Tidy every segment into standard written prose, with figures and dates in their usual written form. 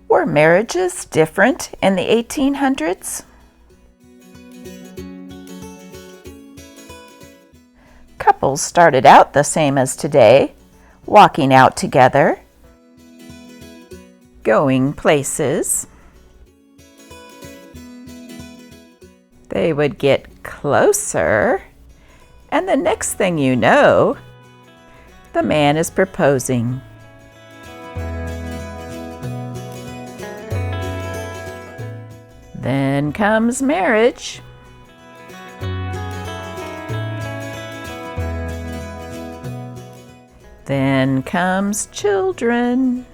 Were marriages different in the 1800s? Couples started out the same as today, walking out together, going places. They would get closer, and the next thing you know, the man is proposing. Then comes marriage. Then comes children.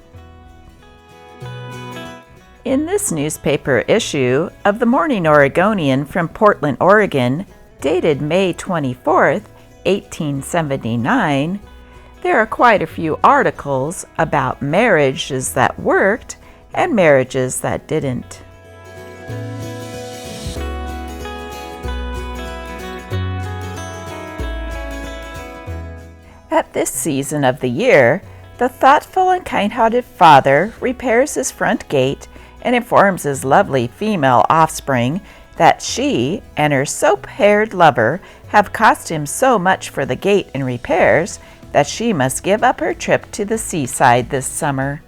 In this newspaper issue of the Morning Oregonian from Portland, Oregon, dated May 24th, 1879, there are quite a few articles about marriages that worked and marriages that didn't. At this season of the year, the thoughtful and kind-hearted father repairs his front gate and informs his lovely female offspring that she and her soap-haired lover have cost him so much for the gate and repairs that she must give up her trip to the seaside this summer.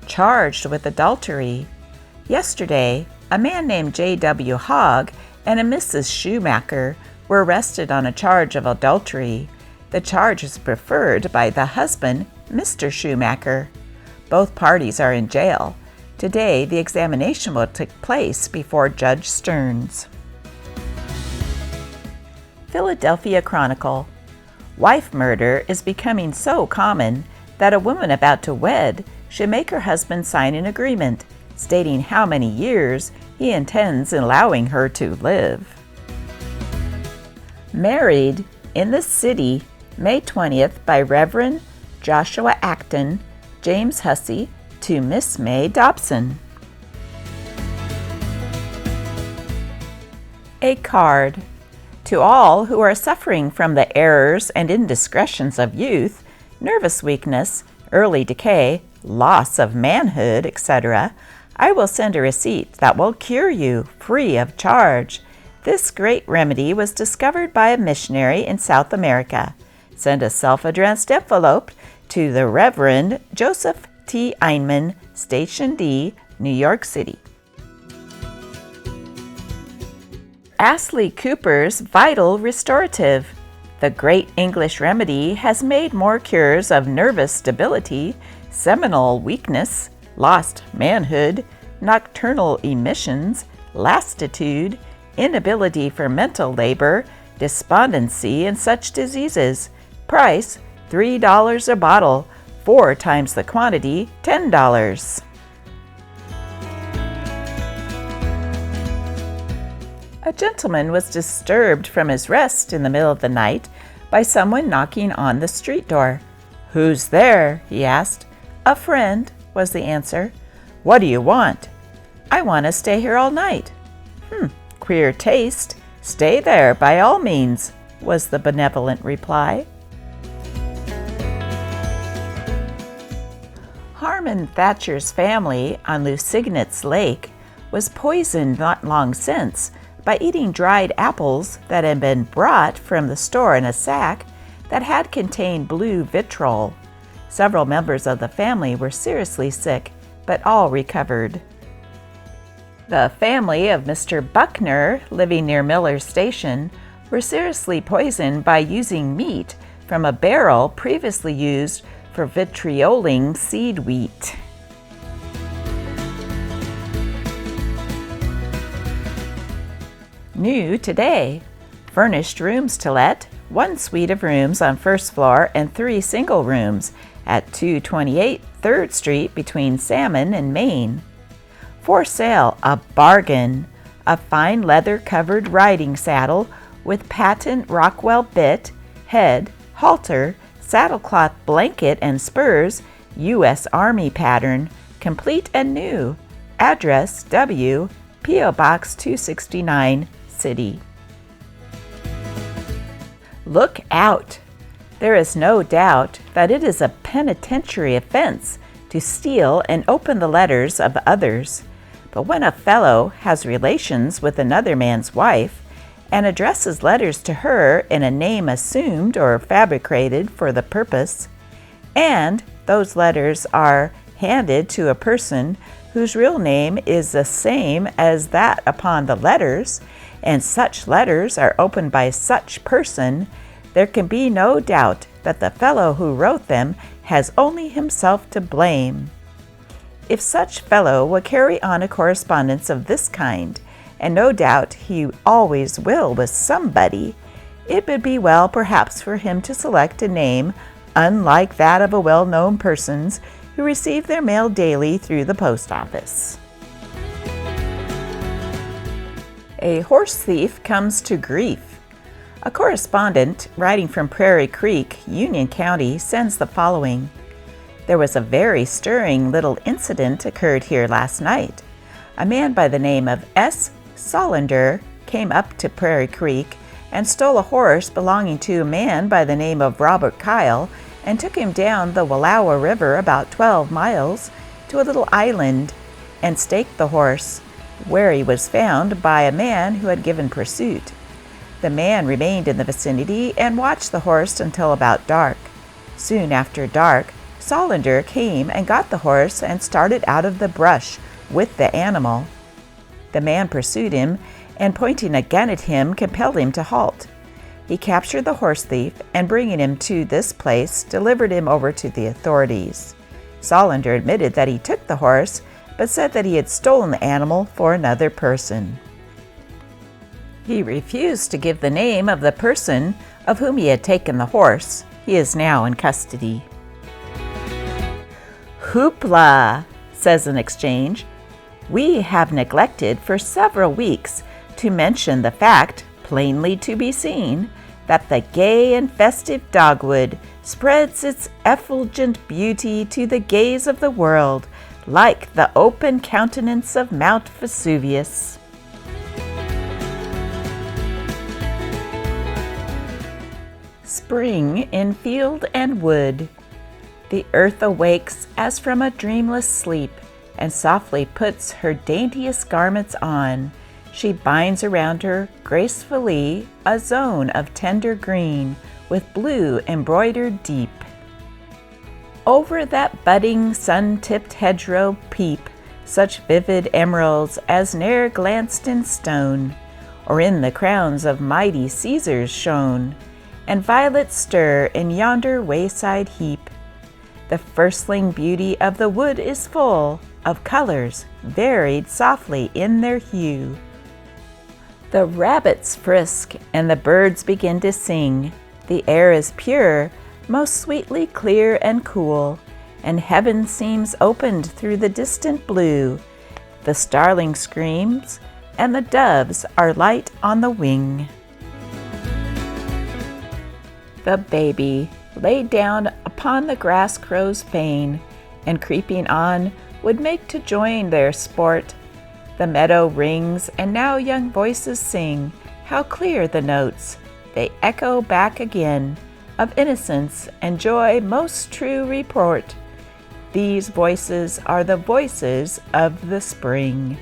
Charged with adultery. Yesterday, a man named J.W. Hogg and a Mrs. Schumacher were arrested on a charge of adultery. The charge is preferred by the husband, Mr. Schumacher. Both parties are in jail. Today, the examination will take place before Judge Stearns. Philadelphia Chronicle. Wife murder is becoming so common that a woman about to wed should make her husband sign an agreement stating how many years he intends allowing her to live. Married in the City, May 20th, by Reverend Joshua Acton, James Hussey, to Miss May Dobson. A card. To all who are suffering from the errors and indiscretions of youth, nervous weakness, early decay, loss of manhood, etc., I will send a receipt that will cure you free of charge. This great remedy was discovered by a missionary in South America. Send a self-addressed envelope to the Reverend Joseph T. Einman, Station D, New York City. Astley Cooper's Vital Restorative. The great English remedy has made more cures of nervous debility, seminal weakness, lost manhood, nocturnal emissions, lassitude, inability for mental labor, despondency, and such diseases. Price, $3 a bottle, 4 times the quantity, $10. A gentleman was disturbed from his rest in the middle of the night by someone knocking on the street door. "Who's there?" he asked. "A friend," was the answer. "What do you want?" "I want to stay here all night." Queer taste. Stay there by all means," was the benevolent reply. Harmon Thatcher's family on Lusignitz Lake was poisoned not long since by eating dried apples that had been brought from the store in a sack that had contained blue vitriol. Several members of the family were seriously sick, but all recovered. The family of Mr. Buckner, living near Miller's Station, were seriously poisoned by using meat from a barrel previously used for vitrioling seed wheat. New today. Furnished rooms to let, 1 suite of rooms on first floor and 3 single rooms at 228 3rd Street between Salmon and Main. For sale, a bargain, a fine leather-covered riding saddle with patent Rockwell bit, head, halter, saddlecloth blanket and spurs, U.S. Army pattern, complete and new. Address W, P.O. Box 269, City. Look out! There is no doubt that it is a penitentiary offense to steal and open the letters of others. But when a fellow has relations with another man's wife and addresses letters to her in a name assumed or fabricated for the purpose, and those letters are handed to a person whose real name is the same as that upon the letters, and such letters are opened by such person, there can be no doubt that the fellow who wrote them has only himself to blame. If such fellow will carry on a correspondence of this kind, and no doubt he always will with somebody, it would be well perhaps for him to select a name unlike that of a well-known persons who receive their mail daily through the post office. A horse thief comes to grief. A correspondent writing from Prairie Creek, Union County, sends the following. There was a very stirring little incident occurred here last night. A man by the name of S. Solander came up to Prairie Creek and stole a horse belonging to a man by the name of Robert Kyle and took him down the Wallowa River about 12 miles to a little island and staked the horse, where he was found by a man who had given pursuit. The man remained in the vicinity and watched the horse until about dark. Soon after dark, Solander came and got the horse and started out of the brush with the animal. The man pursued him and, pointing a gun at him, compelled him to halt. He captured the horse thief and, bringing him to this place, delivered him over to the authorities. Solander admitted that he took the horse, but said that he had stolen the animal for another person. He refused to give the name of the person of whom he had taken the horse. He is now in custody. Hoopla, says an exchange. We have neglected for several weeks to mention the fact, plainly to be seen, that the gay and festive dogwood spreads its effulgent beauty to the gaze of the world, like the open countenance of Mount Vesuvius. Spring in field and wood. The earth awakes as from a dreamless sleep, and softly puts her daintiest garments on. She binds around her gracefully a zone of tender green, with blue embroidered deep. Over that budding sun-tipped hedgerow peep such vivid emeralds as ne'er glanced in stone, or in the crowns of mighty Caesars shone, and violets stir in yonder wayside heap. The firstling beauty of the wood is full of colors, varied softly in their hue. The rabbits frisk and the birds begin to sing. The air is pure, most sweetly clear and cool, and heaven seems opened through the distant blue. The starling screams, and the doves are light on the wing. The baby lay down upon the grass crow's pane, and creeping on would make to join their sport. The meadow rings, and now young voices sing. How clear the notes! They echo back again, of innocence and joy most true report. These voices are the voices of the spring.